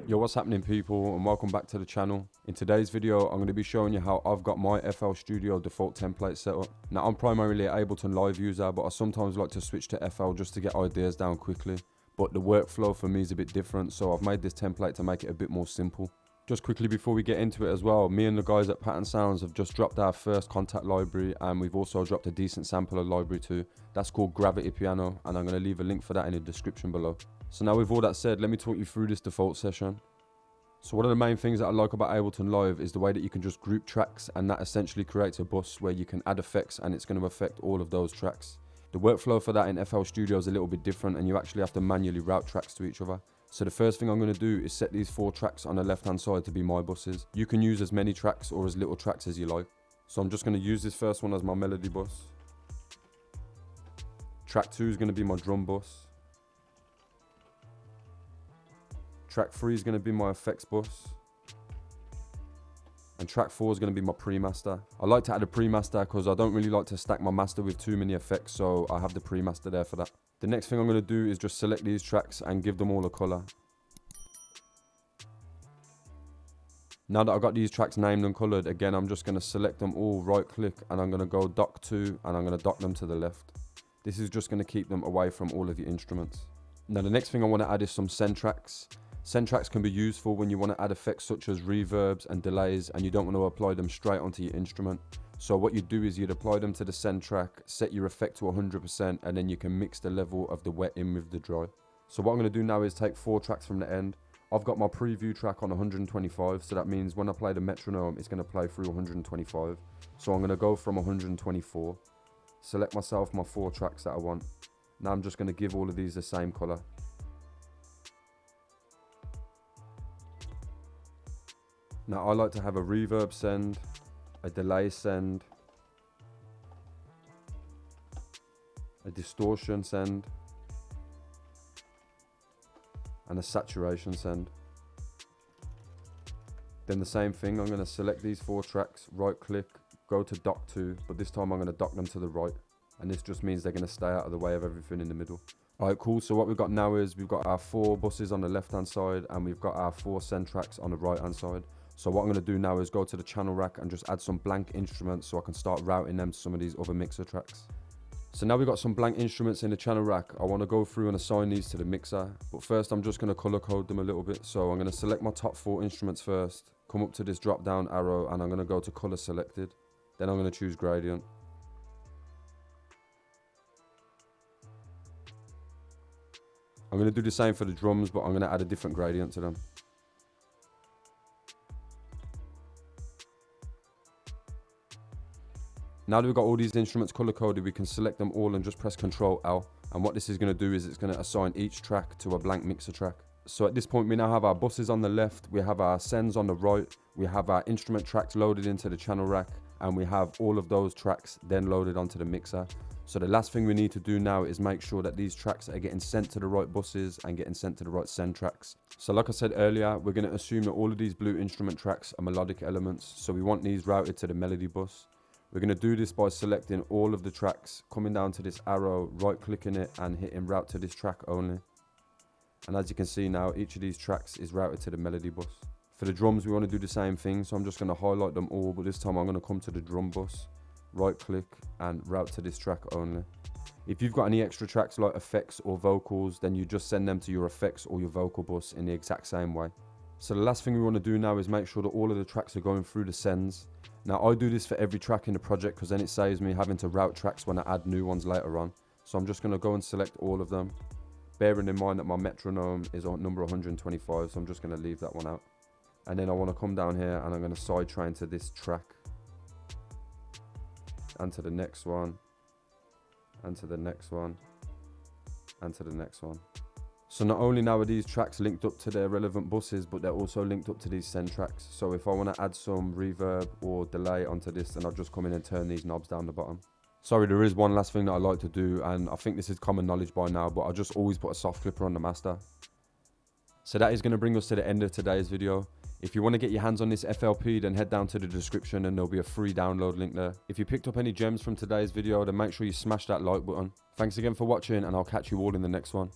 Yo, what's happening people, and welcome back to the channel. In today's video, I'm going to be showing you how I've got my FL Studio default template set up. Now, I'm primarily an Ableton Live user, but I sometimes like to switch to FL just to get ideas down quickly. But the workflow for me is a bit different, so I've made this template to make it a bit more simple. Just quickly before we get into it as well, me and the guys at Pattern Sounds have just dropped our first Kontakt library, and we've also dropped a decent sampler library too. That's called Gravity Piano, and I'm going to leave a link for that in the description below. So now with all that said, let me talk you through this default session. So one of the main things that I like about Ableton Live is the way that you can just group tracks, and that essentially creates a bus where you can add effects and it's going to affect all of those tracks. The workflow for that in FL Studio is a little bit different, and you actually have to manually route tracks to each other. So the first thing I'm going to do is set these 4 tracks on the left hand side to be my buses. You can use as many tracks or as little tracks as you like. So I'm just going to use this first one as my melody bus. Track 2 is going to be my drum bus. Track 3 is going to be my effects bus. And track 4 is going to be my pre-master. I like to add a pre-master because I don't really like to stack my master with too many effects, so I have the pre-master there for that. The next thing I'm going to do is just select these tracks and give them all a color. Now that I've got these tracks named and colored, again I'm just going to select them all, right click, and I'm going to go dock to, and I'm going to dock them to the left. This is just going to keep them away from all of your instruments. Now the next thing I want to add is some send tracks. Send tracks can be useful when you want to add effects such as reverbs and delays and you don't want to apply them straight onto your instrument. So what you'd do is you'd apply them to the send track, set your effect to 100%, and then you can mix the level of the wet in with the dry. So what I'm going to do now is take 4 tracks from the end. I've got my preview track on 125, so that means when I play the metronome it's going to play through 125. So I'm going to go from 124, select myself my 4 tracks that I want. Now I'm just going to give all of these the same color. Now I like to have a reverb send, a delay send, a distortion send, and a saturation send. Then the same thing, I'm going to select these 4 tracks, right click, go to dock to, but this time I'm going to dock them to the right. And this just means they're going to stay out of the way of everything in the middle. Alright, cool. So what we've got now is we've got our 4 buses on the left hand side and we've got our 4 send tracks on the right hand side. So what I'm going to do now is go to the channel rack and just add some blank instruments so I can start routing them to some of these other mixer tracks. So now we've got some blank instruments in the channel rack. I want to go through and assign these to the mixer. But first I'm just going to color code them a little bit. So I'm going to select my top 4 instruments first, come up to this drop down arrow, and I'm going to go to color selected. Then I'm going to choose gradient. I'm going to do the same for the drums, but I'm going to add a different gradient to them. Now that we've got all these instruments color coded, we can select them all and just press Ctrl L. And what this is going to do is it's going to assign each track to a blank mixer track. So at this point we now have our buses on the left, we have our sends on the right, we have our instrument tracks loaded into the channel rack, and we have all of those tracks then loaded onto the mixer. So the last thing we need to do now is make sure that these tracks are getting sent to the right buses and getting sent to the right send tracks. So like I said earlier, we're going to assume that all of these blue instrument tracks are melodic elements, so we want these routed to the melody bus. We're going to do this by selecting all of the tracks, coming down to this arrow, right clicking it and hitting route to this track only. And as you can see now, each of these tracks is routed to the melody bus. For the drums we want to do the same thing, so I'm just going to highlight them all, but this time I'm going to come to the drum bus, right click and route to this track only. If you've got any extra tracks like effects or vocals, then you just send them to your effects or your vocal bus in the exact same way. So the last thing we want to do now is make sure that all of the tracks are going through the sends. Now I do this for every track in the project because then it saves me having to route tracks when I add new ones later on. So I'm just going to go and select all of them, bearing in mind that my metronome is on number 125, so I'm just going to leave that one out. And then I want to come down here and I'm going to side train to this track, and to the next one, and to the next one, and to the next one. So not only now are these tracks linked up to their relevant buses, but they're also linked up to these send tracks. So if I want to add some reverb or delay onto this, then I'll just come in and turn these knobs down the bottom. Sorry, there is one last thing that I like to do, and I think this is common knowledge by now, but I just always put a soft clipper on the master. So that is going to bring us to the end of today's video. If you want to get your hands on this FLP, then head down to the description and there'll be a free download link there. If you picked up any gems from today's video, then make sure you smash that like button. Thanks again for watching, and I'll catch you all in the next one.